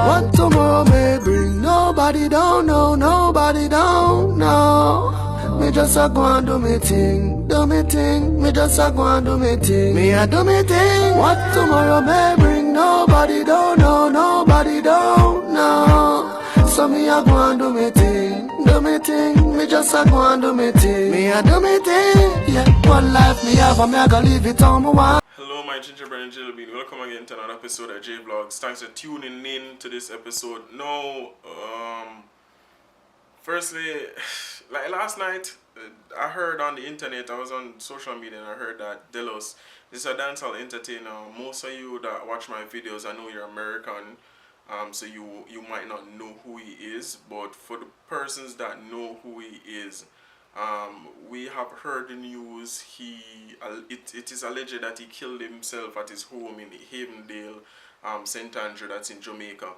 What tomorrow may bring, nobody don't know, nobody don't know. Me just a go and do me thing, do me thing. Me just a go and do me thing, me a do me thing. What tomorrow may bring, nobody don't know, nobody don't know. So me a go and do me thing, do me thing. Me just a go and do me thing, me a do me thing. Yeah, one life me have, and me a go live it on my one. Hello, my gingerbread and jelly bean. Welcome again to another episode of JVLOGS. Thanks for tuning in to this episode. Now, firstly, like last night, I heard on the internet, I was on social media, and I heard that Delus is a dancehall entertainer. Most of you that watch my videos, I know you're American, so you might not know who he is. But for the persons that know who he is, we have heard the news. It is alleged that he killed himself at his home in Havendale, St. Andrew, that's in Jamaica.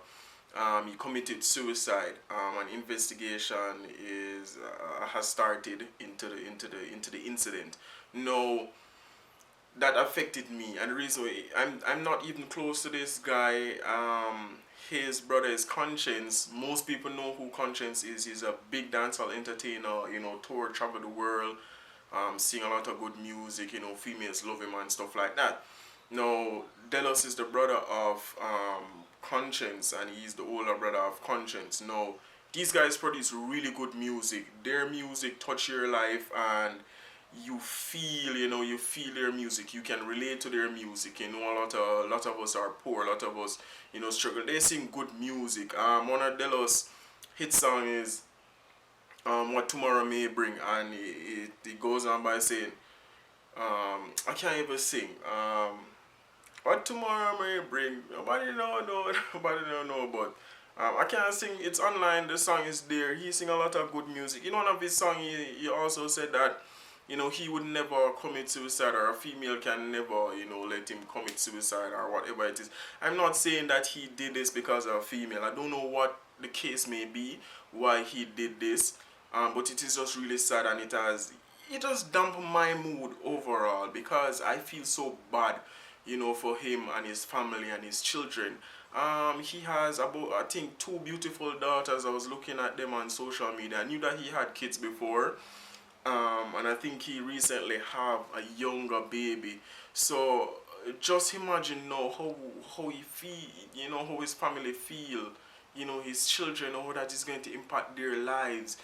He committed suicide. An investigation has started into the incident. No, that affected me, and the reason why I'm not even close to this guy. His brother is Conscience. Most people know who Conscience is. He's a big dancehall entertainer, tour, travel the world, sing a lot of good music, females love him and stuff like that. Now, Delus is the brother of Conscience, and he's the older brother of Conscience. Now, these guys produce really good music. Their music touch your life, and you feel their music. You can relate to their music. A lot of us are poor. A lot of us, struggle. They sing good music. One of Delus' hit song is "What Tomorrow May Bring," and it goes on by saying, I can't even sing. What tomorrow may bring, nobody don't know. Nobody don't know, but I can't sing. It's online. The song is there. He sing a lot of good music. In one of his songs, he also said that he would never commit suicide, or a female can never, let him commit suicide or whatever it is. I'm not saying that he did this because of a female. I don't know what the case may be, why he did this, but it is just really sad, and it just dampened my mood overall, because I feel so bad, for him and his family and his children. He has about, I think, 2 beautiful daughters. I was looking at them on social media. I knew that he had kids before. And I think he recently have a younger baby. So just imagine now how he feel, how his family feel, his children, how that is going to impact their lives.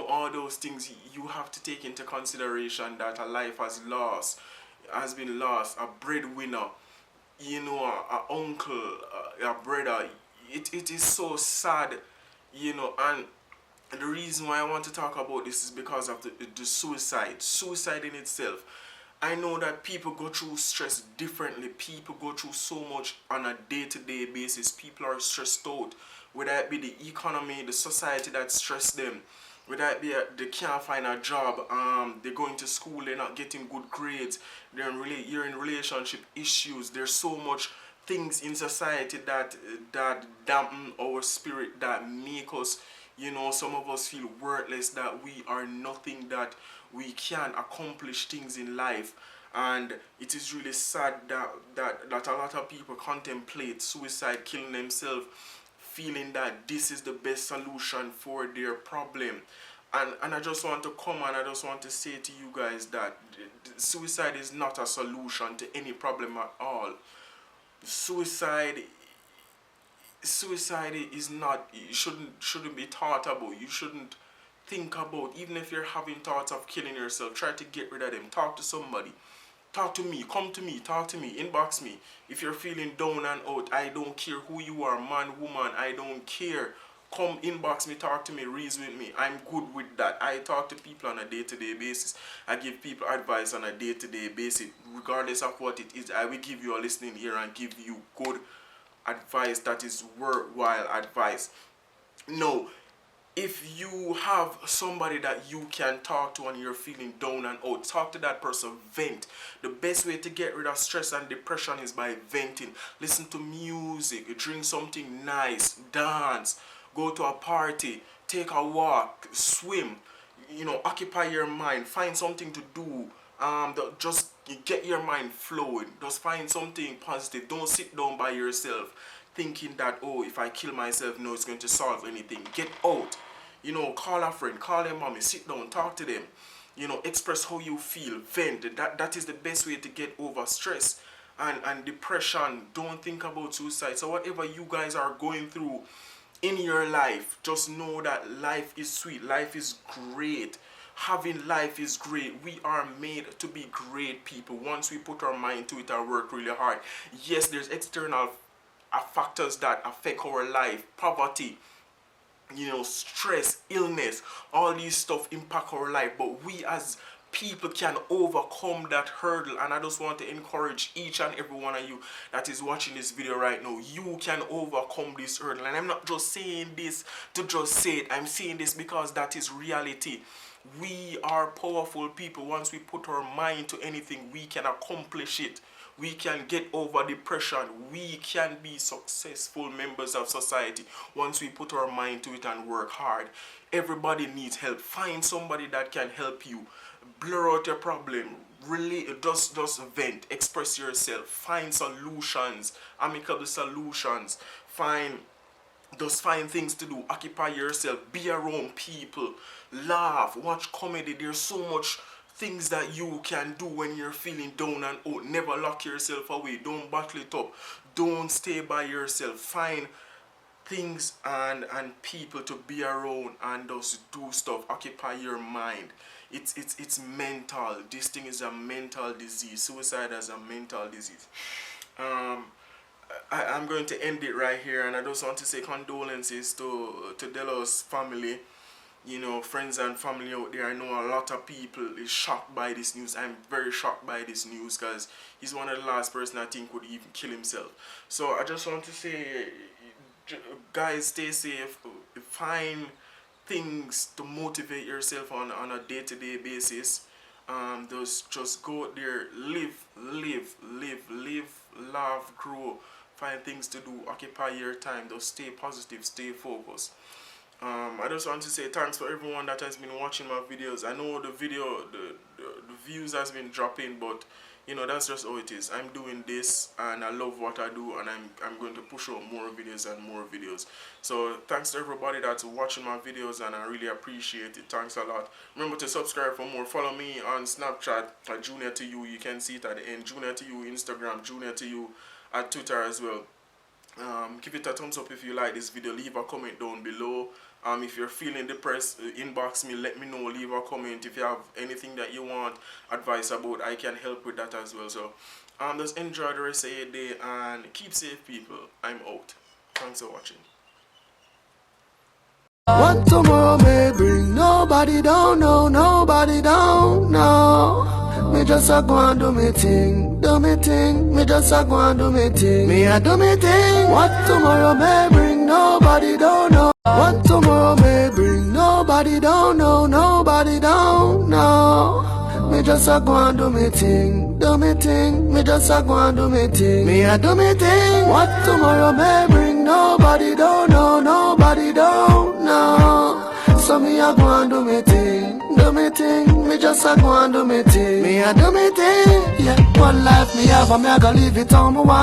All those things you have to take into consideration, that a life has been lost, a breadwinner, a uncle, a brother. It is so sad, and the reason why I want to talk about this is because of the suicide in itself. I know that people go through stress differently. People go through so much on a day-to-day basis. People are stressed out, whether it be the economy, the society that stress them, whether it be they can't find a job, they're going to school, they're not getting good grades, you're in relationship issues. There's so much things in society that dampen our spirit, that make us, some of us feel worthless, that we are nothing, that we can't accomplish things in life. And it is really sad that a lot of people contemplate suicide, killing themselves, feeling that this is the best solution for their problem. And I just want to come and I just want to say to you guys that suicide is not a solution to any problem at all. Suicide is not, you shouldn't be thought about. You shouldn't think about. Even if you're having thoughts of killing yourself, try to get rid of them. Talk to somebody. Talk to me. Come to me. Talk to me. Inbox me. If you're feeling down and out, I don't care who you are, man, woman, I don't care. Come inbox me, talk to me, reason with me. I'm good with that. I talk to people on a day-to-day basis. I give people advice on a day-to-day basis. Regardless of what it is, I will give you a listening ear and give you good advice that is worthwhile advice. No, if you have somebody that you can talk to and you're feeling down and out, talk to that person, vent. The best way to get rid of stress and depression is by venting. Listen to music, drink something nice, dance, go to a party, take a walk, swim, occupy your mind, find something to do. Just get your mind flowing. Just find something positive. Don't sit down by yourself. thinking that, oh, if I kill myself, no, it's going to solve anything. Get out. You know, call a friend, call their mommy, sit down, talk to them. You know, express how you feel, vent. That is the best way to get over stress and depression. Don't think about suicide. So whatever you guys are going through in your life, just know that life is sweet, life is great. Having life is great. We are made to be great people once we put our mind to it and work really hard. Yes, there's external factors that affect our life, poverty, you know, stress, illness, all these stuff impact our life, but we as people can overcome that hurdle. And I just want to encourage each and every one of you that is watching this video right now, you can overcome this hurdle. And I'm not just saying this to just say it, I'm saying this because that is reality. We are powerful people. Once we put our mind to anything, we can accomplish it. We can get over depression. We can be successful members of society once we put our mind to it and work hard. Everybody needs help. Find somebody that can help you. Blur out your problem. Really, just vent. Express yourself. Find solutions. Amicable solutions. Find things to do. Occupy yourself. Be around people. Laugh. Watch comedy. There's so much things that you can do when you're feeling down and out. Never lock yourself away. Don't bottle it up. Don't stay by yourself. Find things and people to be around and just do stuff. Occupy your mind. It's mental. This thing is a mental disease. Suicide is a mental disease. I'm going to end it right here, and I just want to say condolences to Delus' family. You know, friends and family out there. I know a lot of people is shocked by this news. I'm very shocked by this news because he's one of the last person I think would even kill himself. So I just want to say, guys, stay safe. Find things to motivate yourself on a day-to-day basis. Just go out there, live, laugh, grow. Find things to do. Occupy your time. Just stay positive, stay focused. I just want to say thanks for everyone that has been watching my videos. I know the views has been dropping, but you know, that's just how it is. I'm doing this and I love what I do, and I'm going to push out more videos and more videos. So thanks to everybody that's watching my videos, and I really appreciate it. Thanks a lot. Remember to subscribe for more. Follow me on Snapchat at Junior to You. You can see it at the end. Junior to You Instagram, Junior to You at Twitter as well. Give it a thumbs up if you like this video. Leave a comment down below. If you're feeling depressed, inbox me, let me know, leave a comment. If you have anything that you want advice about, I can help with that as well. So just enjoy the rest of your day and keep safe, people. I'm out. Thanks for watching. What tomorrow may bring, nobody don't know, nobody don't know. Me just a go and do me thing, me just a go and do me thing. Me a do me thing. What tomorrow may bring, nobody don't know. What tomorrow may bring, nobody don't know, nobody don't know. Me just a go and do me thing, me just a go and do me thing. Me a do me thing. What tomorrow may bring, nobody don't know, nobody don't know. So me a go and do me thing, me just a go and do me thing. Me a do me thing. Yeah, one life me have, and me a go live it on my one.